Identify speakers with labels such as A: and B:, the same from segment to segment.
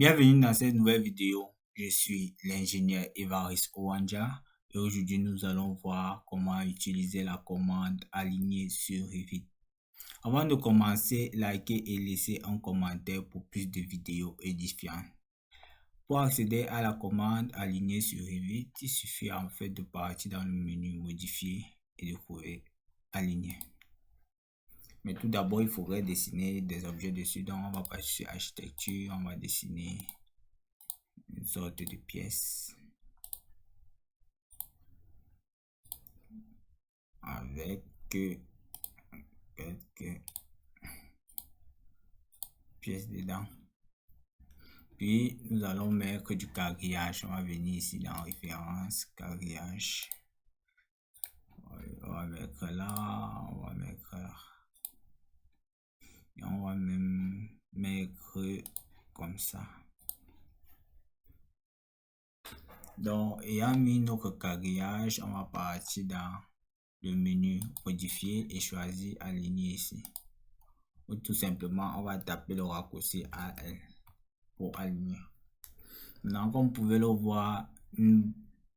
A: Bienvenue dans cette nouvelle vidéo. Je suis l'ingénieur Évariste Owanja et aujourd'hui nous allons voir comment utiliser la commande aligner sur Revit. Avant de commencer, likez et laissez un commentaire pour plus de vidéos édifiantes. Pour accéder à la commande aligner sur Revit, il suffit en fait de partir dans le menu modifier et de trouver aligner. Mais tout d'abord, il faudrait dessiner des objets dessus. Donc, on va passer sur architecture, on va dessiner une sorte de pièce avec quelques pièces dedans. Puis, nous allons mettre du quadrillage. On va venir ici dans référence, quadrillage. On va mettre là, on va mettre là. Et on va même mettre comme ça. Donc, ayant mis notre quadrillage, on va partir dans le menu modifier et choisir aligner ici. Ou tout simplement, on va taper le raccourci AL pour aligner. Maintenant, comme vous pouvez le voir, une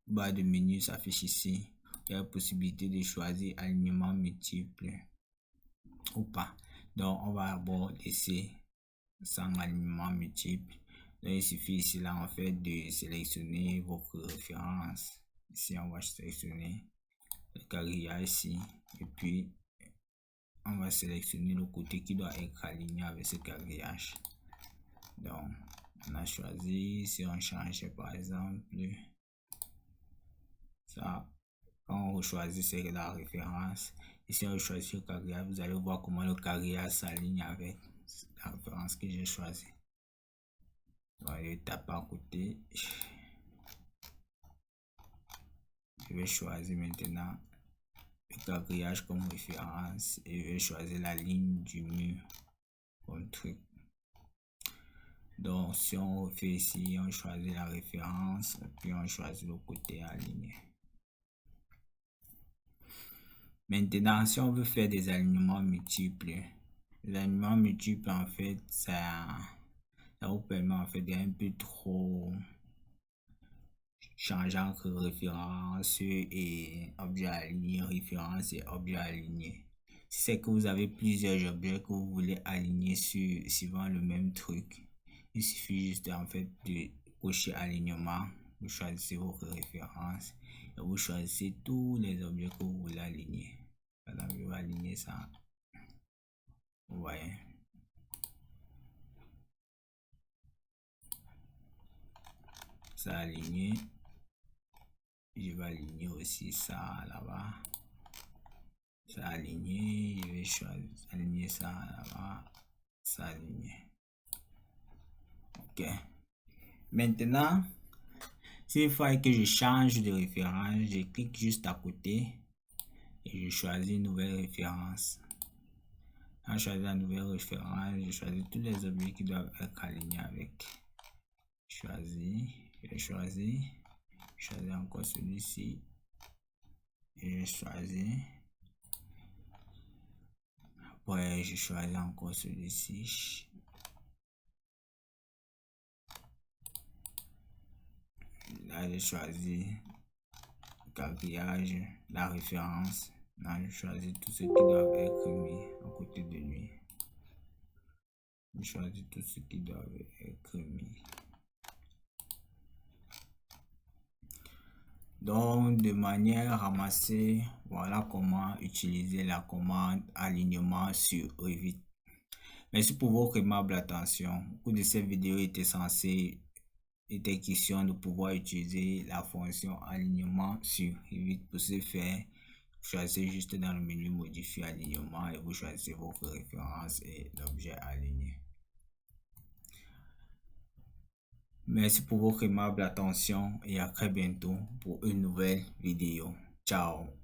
A: barre de menu s'affiche ici. Il y a la possibilité de choisir alignement multiple ou pas. Donc, on va d'abord laisser sans alignement multiple. Donc, il suffit ici là en fait de sélectionner votre référence. Ici, on va sélectionner le quadrillage ici et puis on va sélectionner le côté qui doit être aligné avec ce quadrillage. Donc, on a choisi, si on change par exemple ça, quand on choisit c'est la référence, ici on choisit le quadrillage, vous allez voir comment le quadrillage s'aligne avec la référence que j'ai choisie. On va le taper à côté. Je vais choisir maintenant le quadrillage comme référence et je vais choisir la ligne du mur comme truc. Donc si on fait ici, on choisit la référence et puis on choisit le côté aligné. Maintenant, si on veut faire des alignements multiples, les alignements multiples en fait ça vous permet en fait d'un peu trop changer entre référence et objet aligné, référence et objet aligné. Si c'est que vous avez plusieurs objets que vous voulez aligner suivant le même truc, il suffit juste en fait de cocher alignement. Vous choisissez votre référence et vous choisissez tous les objets que vous voulez aligner. Par exemple, je vais aligner ça. Vous voyez. Ça aligné. Je vais aligner aussi ça là-bas. Ça aligné. Je vais choisir aligner ça là-bas. Ça aligné. Ok. Maintenant, s'il faut que je change de référence, je clique juste à côté et je choisis une nouvelle référence. En choisissant la nouvelle référence, je choisis tous les objets qui doivent être alignés avec. Je vais choisir encore celui-ci et je choisis. Ouais, je choisis encore celui-ci. Là, j'ai choisi le quadrillage, la référence. Là, je choisis tout ce qui doit être mis à côté de lui. Je choisis tout ce qui doit être mis. Donc, de manière ramassée, voilà comment utiliser la commande alignement sur Revit. Merci pour votre aimable attention. Au cours de cette vidéo était question de pouvoir utiliser la fonction alignement sur Revit. Pour ce faire, vous choisissez juste dans le menu modifier alignement et vous choisissez votre référence et l'objet aligné. Merci pour votre aimable attention et à très bientôt pour une nouvelle vidéo. Ciao.